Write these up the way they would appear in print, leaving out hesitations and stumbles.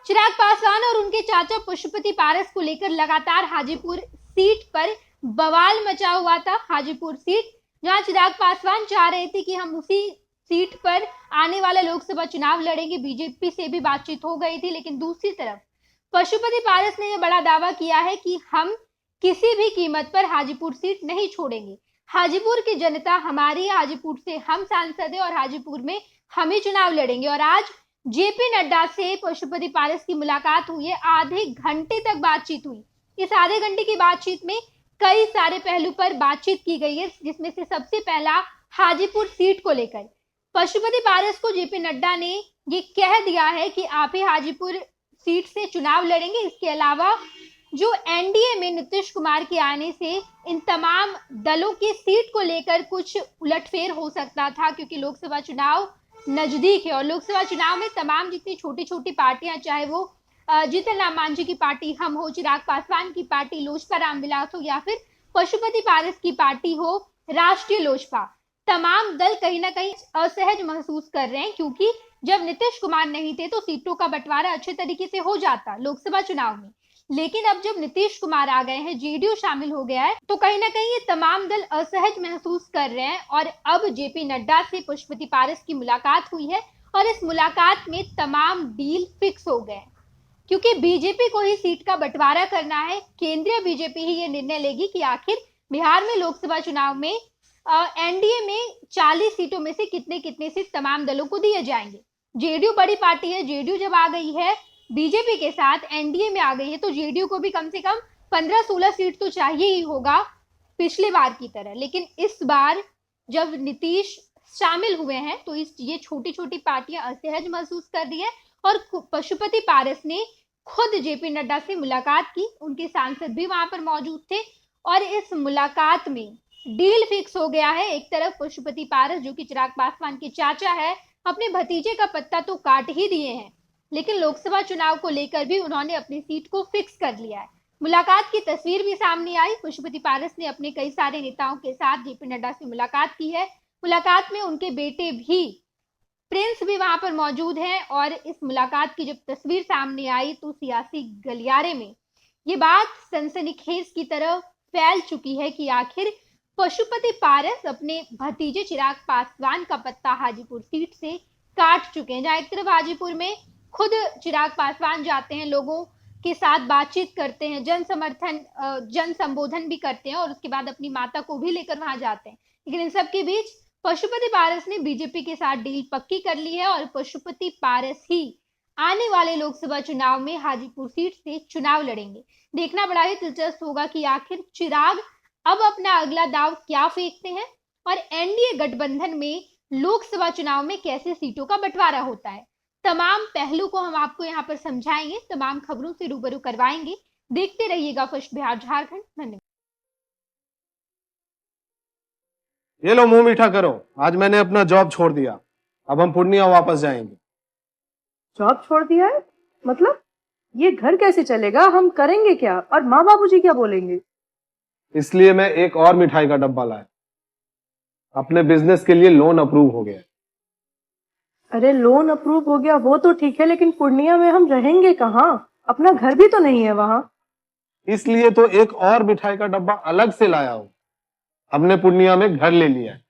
चिराग पासवान और उनके चाचा पशुपति पारस को लेकर लगातार हाजीपुर सीट पर बवाल मचा हुआ था। हाजीपुर सीट जहां चिराग पासवान चाह रहे थे कि हम उसी सीट पर आने वाला लोकसभा चुनाव लड़ेंगे। बीजेपी से भी बातचीत हो गई थी, लेकिन दूसरी तरफ पशुपति पारस ने यह बड़ा दावा किया है कि हम किसी भी कीमत पर हाजीपुर सीट नहीं छोड़ेंगे। हाजीपुर की जनता हमारी, हाजीपुर से हम सांसद है और हाजीपुर में हम ही चुनाव लड़ेंगे। और आज जेपी नड्डा से पशुपति पारस की मुलाकात हुई है। आधे घंटे तक बातचीत हुई। इस आधे घंटे की बातचीत में कई सारे पहलू पर बातचीत की गई है, जिसमें से सबसे पहला हाजीपुर सीट को लेकर पशुपति पारस को जेपी नड्डा ने ये कह दिया है कि आप ही हाजीपुर सीट से चुनाव लड़ेंगे। इसके अलावा जो एनडीए में नीतीश कुमार के आने से इन तमाम दलों की सीट को लेकर कुछ उलटफेर हो सकता था, क्योंकि लोकसभा चुनाव नजदीक है और लोकसभा चुनाव में तमाम जितनी छोटी छोटी पार्टियां, चाहे वो जीतन राम मांझी की पार्टी हम हो, चिराग पासवान की पार्टी लोजपा रामविलास हो, या फिर पशुपति पारस की पार्टी हो राष्ट्रीय लोजपा, तमाम दल कहीं ना कहीं असहज महसूस कर रहे हैं। क्योंकि जब नीतीश कुमार नहीं थे तो सीटों का बंटवारा अच्छे तरीके से हो जाता लोकसभा चुनाव में, लेकिन अब जब नीतीश कुमार आ गए हैं, जेडीयू शामिल हो गया है, तो कहीं ना कहीं ये तमाम दल असहज महसूस कर रहे हैं। और अब जेपी नड्डा से पशुपति पारस की मुलाकात हुई है और इस मुलाकात में तमाम डील फिक्स हो गए, क्योंकि बीजेपी को ही सीट का बंटवारा करना है। केंद्रीय बीजेपी ही ये निर्णय लेगी कि आखिर बिहार में लोकसभा चुनाव में एनडीए में 40 सीटों में से कितने कितने सीट तमाम दलों को दिए जाएंगे। जेडीयू बड़ी पार्टी है, जेडीयू जब आ गई है बीजेपी के साथ, एनडीए में आ गई है, तो जेडीयू को भी कम से कम 15-16 सीट तो चाहिए ही होगा पिछले बार की तरह। लेकिन इस बार जब नीतीश शामिल हुए हैं तो ये छोटी छोटी पार्टियां असहज महसूस कर रही है। और पशुपति पारस ने खुद जेपी नड्डा से मुलाकात की, उनके सांसद भी वहां पर मौजूद थे और इस मुलाकात में डील फिक्स हो गया है। एक तरफ पशुपति पारस, जो कि चिराग पासवान के चाचा है, अपने भतीजे का पत्ता तो काट ही दिए हैं, लेकिन लोकसभा चुनाव को लेकर भी उन्होंने अपनी सीट को फिक्स कर लिया है। मुलाकात की तस्वीर भी सामने आई। पशुपति पारस ने अपने कई सारे नेताओं के साथ जेपी नड्डा से मुलाकात की है। मुलाकात में उनके बेटे भी, प्रिंस भी वहां पर मौजूद हैं। और इस मुलाकात की जब तस्वीर सामने आई तो सियासी गलियारे में ये बात सनसनीखेज की तरह फैल चुकी है कि आखिर पशुपति पारस अपने भतीजे चिराग पासवान का पत्ता हाजीपुर सीट से काट चुके हैं। जहां एक तरफ हाजीपुर में खुद चिराग पासवान जाते हैं, लोगों के साथ बातचीत करते हैं, जन संबोधन भी करते हैं और उसके बाद अपनी माता को भी लेकर वहां जाते हैं। लेकिन इन सब के बीच पशुपति पारस ने बीजेपी के साथ डील पक्की कर ली है और पशुपति पारस ही आने वाले लोकसभा चुनाव में हाजीपुर सीट से चुनाव लड़ेंगे। देखना बड़ा ही दिलचस्प होगा कि आखिर चिराग अब अपना अगला दाव क्या फेंकते हैं और एनडीए गठबंधन में लोकसभा चुनाव में कैसे सीटों का बंटवारा होता है। तमाम पहलू को हम आपको यहाँ पर समझाएंगे, तमाम खबरों से रूबरू करवाएंगे। देखते रहिएगा फर्स्ट बिहार झारखंड। धन्यवाद। ये लो मुंह मीठा करो, आज मैंने अपना जॉब छोड़ दिया, अब हम पूर्णिया वापस जाएंगे। जॉब छोड़ दिया है? मतलब ये घर कैसे चलेगा? हम करेंगे क्या? और माँ बाबूजी क्या बोलेंगे? इसलिए मैं एक और मिठाई का डब्बा लाया। अपने बिजनेस के लिए लोन अप्रूव हो गया। अरे लोन अप्रूव हो गया वो तो ठीक है, लेकिन पूर्णिया में हम रहेंगे कहाँ? अपना घर भी तो नहीं है वहाँ। इसलिए तो एक और मिठाई का डब्बा अलग से लाया हूँ। हमने पूर्णिया में घर ले लिया है,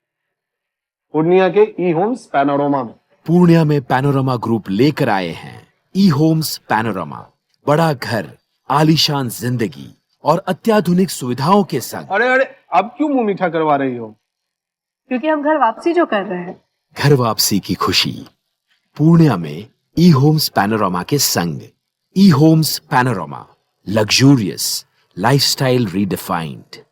पूर्णिया के ई होम्स पैनोरमा में। पूर्णिया में पैनोरमा ग्रुप लेकर आए हैं ई होम्स पैनोरमा। बड़ा घर, आलीशान जिंदगी और अत्याधुनिक सुविधाओं के संग। अरे अरे, अब क्यों मुंह मीठा करवा रही हो? क्योंकि हम घर वापसी जो कर रहे हैं। घर वापसी की खुशी पूर्णिया में ई होम्स पैनोरमा के संग। ई homes panorama, luxurious lifestyle redefined.